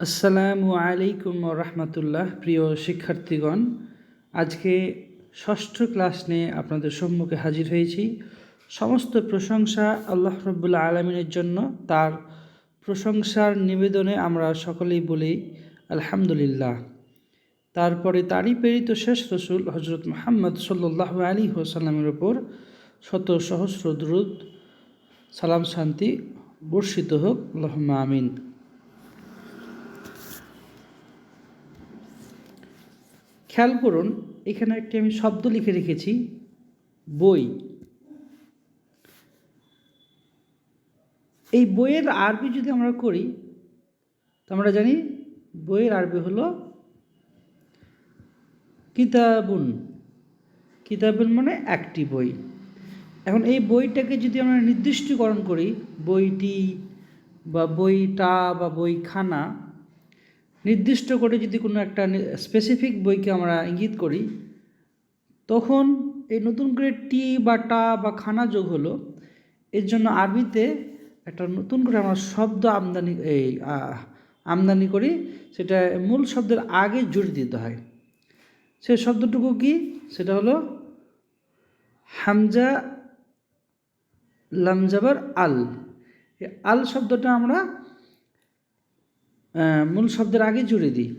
আসসালামু আলাইকুম রহমতুল্লাহ। প্রিয় শিক্ষার্থীগণ, আজকে ষষ্ঠ ক্লাস নিয়ে আপনাদের সম্মুখে হাজির হয়েছি। সমস্ত প্রশংসা আল্লাহ রাব্বুল আলামিনের জন্য। তার প্রশংসার নিবেদনে আমরা সকলেই বলি আলহামদুলিল্লাহ। তারপরে তারই প্রেরিত শেষ রসুল হজরত মুহাম্মদ সাল্লাল্লাহু আলাইহি ওয়াসাল্লামের ওপর শত সহস্র দুরূদ সালাম শান্তি বর্ষিত হোক, আল্লাহুম্মা আমিন। খেয়াল করুন, এখানে একটি আমি শব্দ লিখে রেখেছি, বই। এই বইয়ের আরবি যদি আমরা করি, তো আমরা জানি বইয়ের আরবি হলো কিতাবুন। কিতাবুন মানে একটি বই। এখন এই বইটাকে যদি আমরা নির্দিষ্টকরণ করি, বইটি বা বইটা বা বইখানা, নির্দিষ্ট করে যদি কোনো একটা স্পেসিফিক বইকে আমরা ইঙ্গিত করি, তখন এই নতুন করে টি বা টা বা খানা যোগ হলো। এর জন্য আরবিতে একটা নতুন করে আমরা শব্দ আমদানি করি, সেটা মূল শব্দের আগে জুড়ে দিতে হয়। সেই শব্দটুকু কি? সেটা হলো হামজা লামজাবার আল। আল শব্দটা আমরা মূল শব্দের আগে জুড়ে দিই।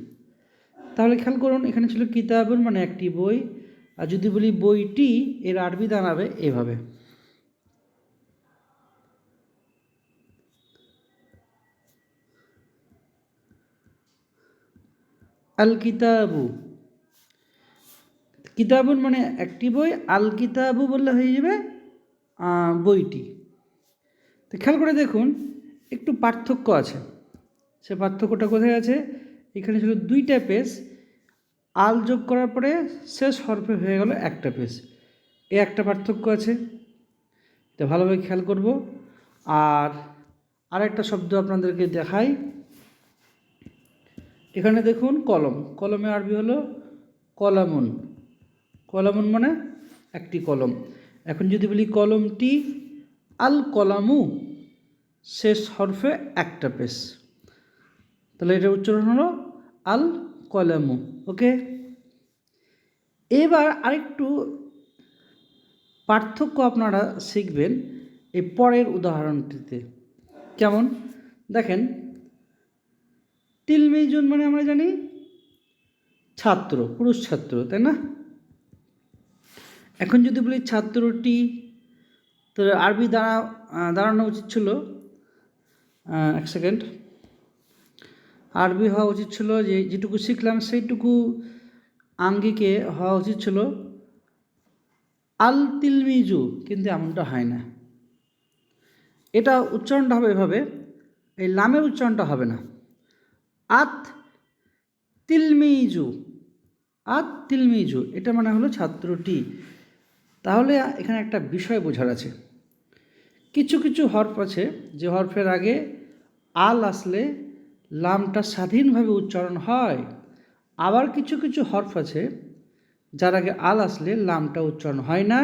তাহলে খেয়াল করুন, এখানে ছিল কিতাবুন মানে একটি বই, আর যদি বলি বইটি, এর আরবি দাঁড়াবে এভাবে। আল কিতাবু। কিতাবুন মানে একটি বই, আল কিতাবু বললে হয়ে যাবে বইটি। তো খেয়াল করে দেখুন, একটু পার্থক্য আছে। সে পার্থক্যটা কোথায় আছে? এখানে ছিল দুইটা পেজ, আল যোগ করার পরে শেষ হরফে হয়ে গেল একটা পেজ। এ একটা পার্থক্য আছে, এটা ভালোভাবে খেয়াল করব। আর আরেকটা শব্দ আপনাদেরকে দেখাই। এখানে দেখুন কলম। কলমে আরবি হলো কলামুন। কলামুন মানে একটি কলম। এখন যদি বলি কলমটি, আল কলামু, শেষ হরফে একটা পেশ, তাহলে এটা উচ্চারণ হলো আল কলামু। ওকে, এবার আরেকটু পার্থক্য আপনারা শিখবেন এই পরের উদাহরণটিতে। কেমন দেখেন, তিলমিজুন মানে আমরা জানি ছাত্র, পুরুষ ছাত্র, তাই না? এখন যদি বলি ছাত্রটি, তো আরবি দাঁড়ানো উচিত ছিল, এক সেকেন্ড, আরবি হওয়া উচিত ছিল যে যেটুকু শিখলাম সেইটুকু আঙ্গিকে হওয়া উচিত ছিল আল তিলমিজু, কিন্তু এমনটা হয় না। এটা উচ্চারণটা হবে এভাবে, এই লামের উচ্চারণটা হবে না, আত তিলমিজু। আত তিলমিজু এটা মানে হলো ছাত্রটি। তাহলে এখানে একটা বিষয় বোঝার আছে। কিছু কিছু হরফ আছে যে হরফের আগে আল আসলে লামটা স্বাধীনভাবে উচ্চারণ হয়, আবার কিছু কিছু হরফ আছে যার আগে আল আসলে লামটা উচ্চারণ হয় না,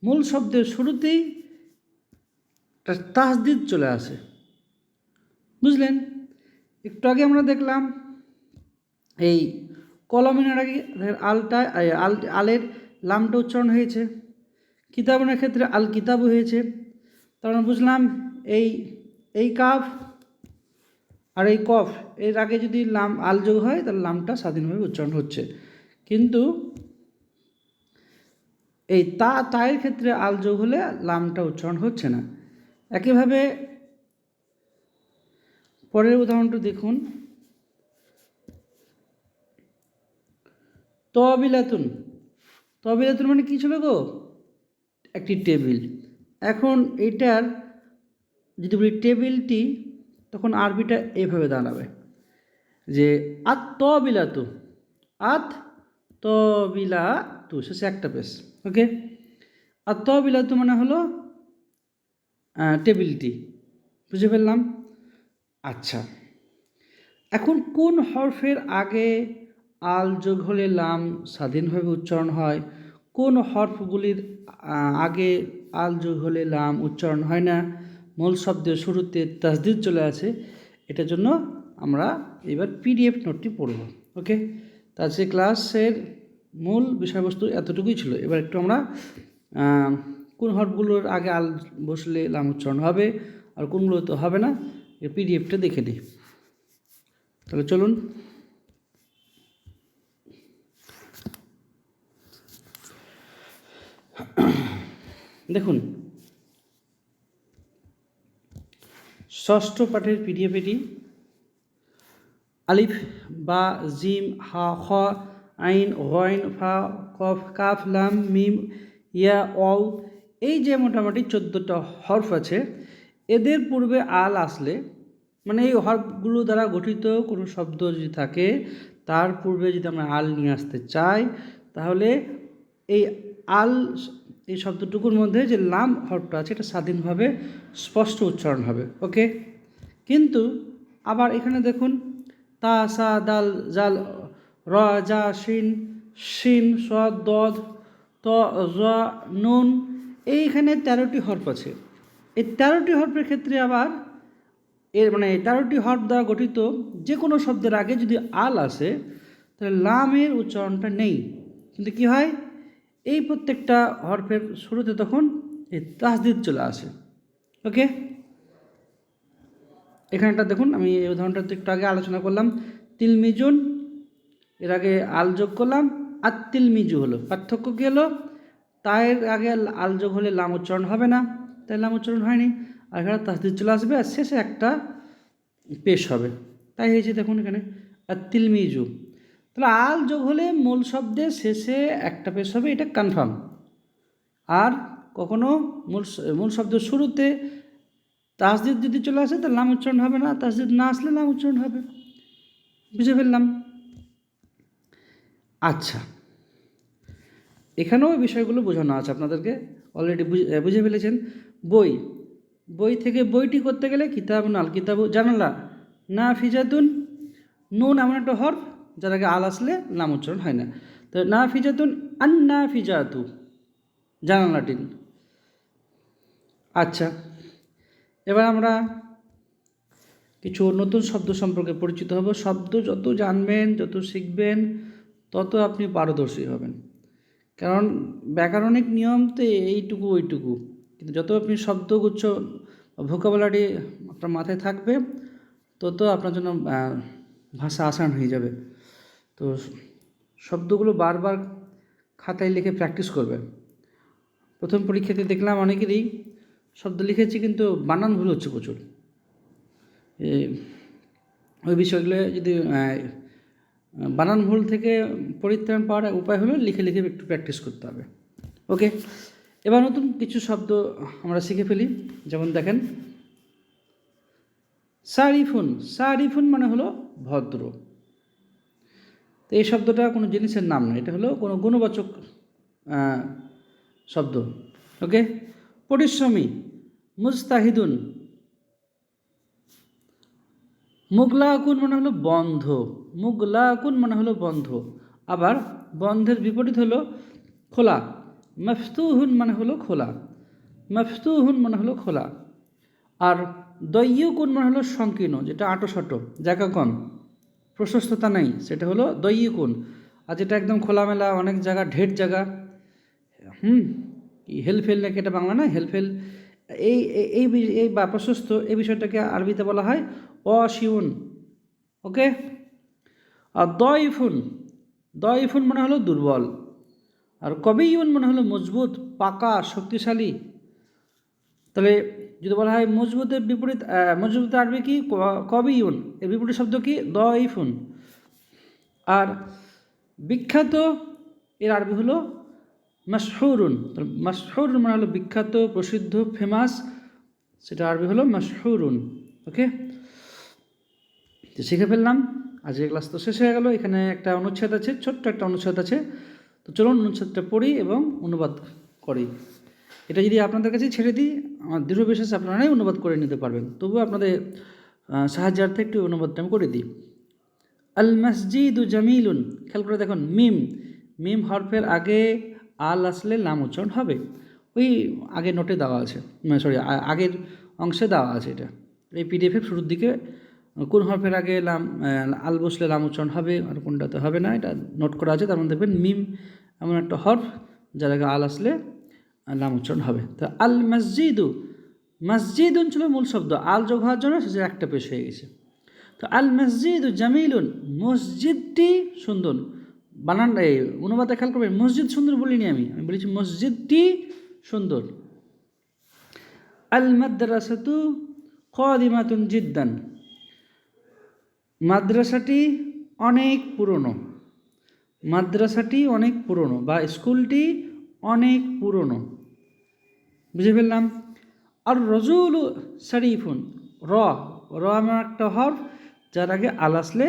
মূল শব্দের শুরুতেই তাসদিদ চলে আসে। বুঝলেন? একটু আগে আমরা দেখলাম এই কলমিনের আগে আলের লামটা উচ্চারণ হয়েছে, কিতাবের ক্ষেত্রে আল কিতাবু হয়েছে। তার মানে বুঝলাম এই এই কাফ আর এই কফ এর আগে যদি লাম আল যোগ হয়, তাহলে লামটা স্বাধীনভাবে উচ্চারণ হচ্ছে। কিন্তু এই তায়ের ক্ষেত্রে আল যোগ হলে লামটা উচ্চারণ হচ্ছে না। একইভাবে পরের উদাহরণটা দেখুন, তবিলাতুন। তবিলাতুন মানে কী ছিল গো? একটি টেবিল। এখন এইটার যদি বলি টেবিলটি, তখন আরবিটা এইভাবে দাঁড়াবে যে আত তবিলাতু, আত তবিলাতু, শেষে একটা পেশ। ওকে, আত তবিলাতু মানে হলো টেবিলটি। বুঝে ফেললাম? আচ্ছা, এখন কোন হরফের আগে আল যোগ হলে লাম স্বাধীনভাবে উচ্চারণ হয়, কোন হরফগুলির আগে আল যোগ হলে লাম উচ্চারণ হয় না, মূল শব্দের শুরুতে তাসদিদ চলে আসে, এটার জন্য আমরা এবার পিডিএফ নোটটি পড়ব। ওকে, তা আজকে ক্লাসের মূল বিষয়বস্তু এতটুকুই ছিল। এবার একটু আমরা কোন হরফগুলোর আগে আল বসলে লাম উচ্চারণ হবে আর কোনগুলো তো হবে না, এর পিডিএফটা দেখে নিই। তাহলে চলুন। দেখুন, ষষ্ঠ পাঠের পিডিএফ এটি। আলিফ, বা, জিম, হা, খ, আইন, গইন, ফা, কফ, কাফ, লাম, মিম, ইয়া, অও, এই যে মোটামুটি 14টা হরফ আছে, এদের পূর্বে আল আসলে, মানে এই হরফগুলো দ্বারা গঠিত কোনো শব্দ যদি থাকে তার পূর্বে যদি আমরা আল নিয়ে আসতে চাই, তাহলে এই আল, এই শব্দটুকুর মধ্যে যে লাম হরফটা আছে এটা স্বাধীনভাবে স্পষ্ট উচ্চারণ হবে। ওকে, কিন্তু আবার এখানে দেখুন, তা, সা, দাল, জাল, র, জা, শিন, শিন, স, দদ, ত, জ, নুন, এইখানে 13টি হরফ আছে। এই 13টি হরফের ক্ষেত্রে আবার মানে 13টি হরফ দ্বারা গঠিত যে কোনো শব্দের আগে যদি আল আসে তাহলে লামের উচ্চারণটা নেই, কিন্তু কি হয়, এই প্রত্যেকটা হরফের শুরুতে তখন এই তাসদিদ চলে আসে। ওকে, এখানটা দেখুন, আমি এই উদাহরণটা তো একটু আগে আলোচনা করলাম। তিলমিজুন, এর আগে আল যোগ করলাম, আর তিলমিজু হলো। পার্থক্য কী হলো, তায়ের আগে আল যোগ হলে লাম উচ্চারণ হবে না, তাই লাম উচ্চারণ হয়নি, আর এখানে তাসদিদ চলে আসবে আর শেষে একটা পেশ হবে, তাই হয়েছে দেখুন এখানে আর তিলমিজু। তাহলে আল যোগ হলে মূল শব্দের শেষে একটা পেশ হবে, এটা কনফার্ম। আর কখনো মূল শব্দের শুরুতে তাসদিদ যদি চলে আসে তাহলে লাম উচ্চারণ হবে না, তাসদিদ না আসলে লাম উচ্চারণ হবে। বুঝে ফেললাম? আচ্ছা, এখানেও বিষয়গুলো বোঝানো আছে আপনাদেরকে, অলরেডি বুঝে ফেলেছেন। বই, বই থেকে বইটি করতে গেলে কিতাবুন, আল কিতাবু, জানালা, না ফিজাতুন, নুন এমন একটা হরফ যার আগে আল আসলে নাম উচ্চারণ হয় না, তো না ফিজাতুন, আন্না ফিজাতু, জানালাটি। আচ্ছা, এবার আমরা কিছু নতুন শব্দ সম্পর্কে পরিচিত হব। শব্দ যত জানবেন, যত শিখবেন, তত আপনি পারদর্শী হবেন। কারণ ব্যাকরণিক নিয়ম তো এইটুকু ওইটুকু, কিন্তু যত আপনি শব্দগুচ্ছ ভোকাবুলারি আপনার মাথায় থাকবে, তত আপনার জন্য ভাষা আসান হয়ে যাবে। তো শব্দগুলো বারবার খাতায় লিখে প্র্যাকটিস করবে। প্রথম পরীক্ষাতে দেখলাম অনেকেরই শব্দ লিখেছি কিন্তু বানান ভুল হচ্ছে প্রচুর। ওই বিষয়গুলো যদি বানান ভুল থেকে পরিত্রাণ পাওয়ার উপায় হলো লিখে লিখে একটু প্র্যাকটিস করতে হবে। ওকে, এবার নতুন কিছু শব্দ আমরা শিখে ফেলি। যেমন দেখেন, সারিফুন, সারিফুন মানে হলো ভদ্র। তো এই শব্দটা কোনো জিনিসের নাম না, এটা হলো কোনো গুণবাচক শব্দ। ওকে, পরিশ্রমী, মুস্তাহিদুন, মুগলাকুন মানে হলো বন্ধ, মুগলাকুন মানে হলো বন্ধ। আবার বন্ধের বিপরীত হলো খোলা, মফতুহুন মানে হলো খোলা, মফতুহুন মানে হলো খোলা। আর দয়্যুকুন মানে হলো সংকীর্ণ, যেটা আঁটোসাঁটো, জায়গা কম, প্রশস্ততা নেই, সেটা হলো দয়্যুকুন। আর যেটা একদম খোলামেলা, অনেক জায়গা, ঢের জায়গা, হেলফেল নাকি, এটা বাংলা না, হেলফেল, এই এই এই বা প্রশস্ত, এই বিষয়টাকে আরবিতে বলা হয় অশিউন। ওকে, আর দয়ফুন, দয়ফুন মানে হলো দুর্বল, আর কবিউন মানে হলো মজবুত, পাকা, শক্তিশালী। তাহলে যদি বলা হয় মজবুতের বিপরীত, মজবুতের আরবি কি, কবিউন, এর বিপরীত শব্দ কি, দয়ফুন। আর বিখ্যাত, এর আরবি হলো মাশহুরুন। মাশহুরুন মানে হলো বিখ্যাত, প্রসিদ্ধ, ফেমাস, সেটা আরবি হলো মাশহুরুন। ওকে, শিখে ফেললাম। আজকের ক্লাস তো শেষ হয়ে গেল। এখানে একটা অনুচ্ছেদ আছে, ছোট্ট একটা অনুচ্ছেদ আছে, তো চলুন অনুচ্ছেদটা পড়ি এবং অনুবাদ করি। এটা যদি আপনাদের কাছে ছেড়ে দিই, আমার দৃঢ় বিশ্বাস আপনারাই অনুবাদ করে নিতে পারবেন, তবুও আপনাদের সাহায্যার্থে একটু অনুবাদটা আমি করে দিই। আল মসজিদু জামিলুন, খেয়াল করে দেখুন, মিম, মিম হরফের আগে আল আসলে লাম উচ্চারণ হবে, ওই আগের নোটে দেওয়া আছে, সরি আগের অংশে দেওয়া আছে, এটা এই পিডিএফের শুরুর দিকে কোন হরফের আগে আল বসলে লাম উচ্চারণ হবে আর কোনটাতে হবে না, এটা নোট করা আছে। তার মধ্যে দেখবেন মিম এমন একটা হরফ যার আগে আল আসলে লাম উচ্চারণ হবে। তো আল মসজিদু, মসজিদুন ছিল মূল শব্দ, আল যোগ হওয়ার জন্য সে একটা পেশ হয়ে গেছে। তো আল মসজিদু জামিলুন, মসজিদটি সুন্দর। বানান এই অনুবাদে খেয়াল করবেন, মসজিদ সুন্দর বলিনি, আমি বলেছি মসজিদটি সুন্দর। আল মাদ্রাসাতু কাদিমাতুন জিদ্দান, মাদ্রাসাটি অনেক পুরনো, মাদ্রাসাটি অনেক পুরনো বা স্কুলটি অনেক পুরনো, বুঝে ফেললাম। আর রজুলু শরীফুন, র আমার একটা হরফ যার আগে আল আসলে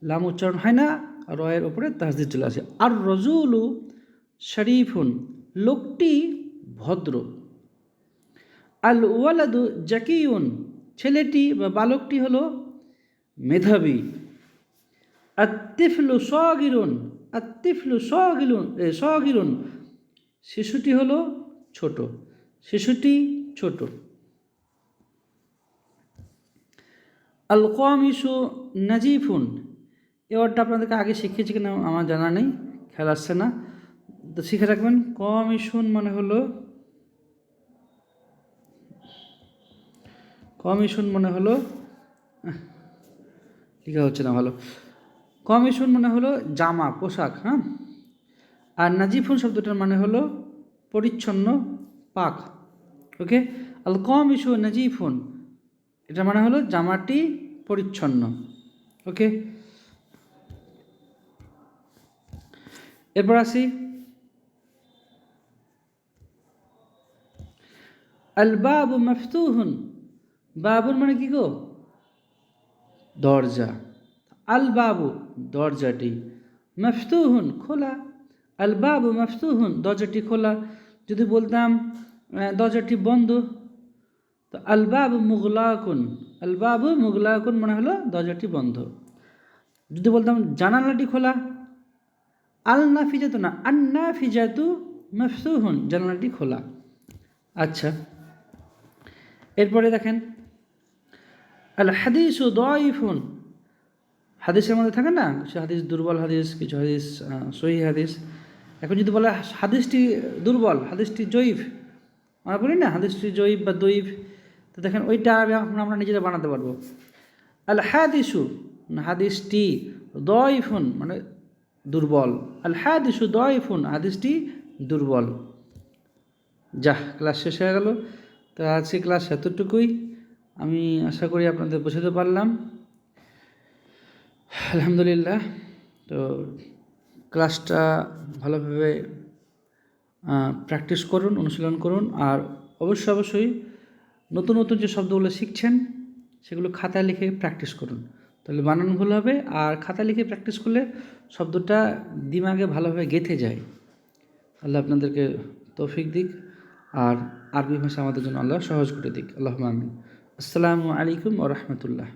লাম উচ্চারণ হয় না, র এর ওপরে তাসদিদ চলে আসে। আর রজুলু শরীফুন, লোকটি ভদ্র। আল ওয়ালাদু জাকিউন, ছেলেটি বা বালকটি হলো মেধাবী। আত্তিফলু সগিরুন, আত্তিফলু সগিরুন, শিশুটি হলো ছোট, শিশুটি ছোট। আল কামিসু নাজিফুন, এই ওয়ার্ডটা আপনাদেরকে আগে শিখিয়েছি কিনা আমার জানা নেই, খেয়াল আসছে না, তো শিখে রাখবেন। কামিসুন মানে হলো, কামিসুন মানে হলো, লেখা হচ্ছে না ভালো, কামিসুন মানে হলো জামা পোশাক, হ্যাঁ। আর নাজিফুন শব্দটার মানে হলো পরিচ্ছন্ন, পাক। ওকে, আল কামিসু নাজিফুন, এটা মানে হলো জামাটি পরিচ্ছন্ন। ওকে, এরপর আসি আল বাবু মফতুহুন, বাবুর মানে কি গো, দরজা। আল বাবু দরজাটি, মফতুহুন খোলা, আল বাবু মফতুহুন দরজাটি খোলা। যদি বলতাম দরজাটি বন্ধ, তো আল বাবু মুগলাকুন, আল বাবু মুগলাকুন মানে হলো দরজাটি বন্ধ। যদি বলতাম জানালাটি খোলা, আল নাফিজাতু না, আন নাফিজাতু মফতুহুন, জানালাটি খোলা। আচ্ছা, এরপরে দেখেন আল হাদিসু দাইফুন, হাদিসের মধ্যে থাকে না কিছু হাদিস দুর্বল হাদিস, কিছু হাদিস সহিহ হাদিস। এখন যদি বলে হাদিসটি দুর্বল, হাদিসটি জয়ীফ, আমরা বলি না হাদিসটি জয়ীফ বা দয়ীফ, তো দেখেন ওইটা আমরা নিজেরা বানাতে পারবো। আল হাদিসু, হাদিসটি, দয়ফুন মানে দুর্বল, আল হাদিসু দয়ফুন, হাদিসটি দুর্বল। যাহ, ক্লাস শেষ হয়ে গেল। তো আজকে ক্লাস এতটুকুই, আমি আশা করি আপনাদের বোঝাতে পারলাম, আলহামদুলিল্লাহ। তো ক্লাসটা ভালোভাবে প্র্যাকটিস করুন, অনুশীলন করুন, আর অবশ্যই নতুন নতুন যে শব্দগুলো শিখছেন সেগুলো খাতায় লিখে প্র্যাকটিস করুন, তাহলে বানান ভুল হবে। আর খাতায় লিখে প্র্যাকটিস করলে শব্দটা দিমাগে ভালোভাবে গেঁথে যায়। আল্লাহ আপনাদেরকে তৌফিক দিক, আর আরবি ভাষা আমাদের জন্য আল্লাহ সহজ করে দিক। আল্লাহুম্মা আমিন। আসসালামু আলাইকুম ওয়া রাহমাতুল্লাহ।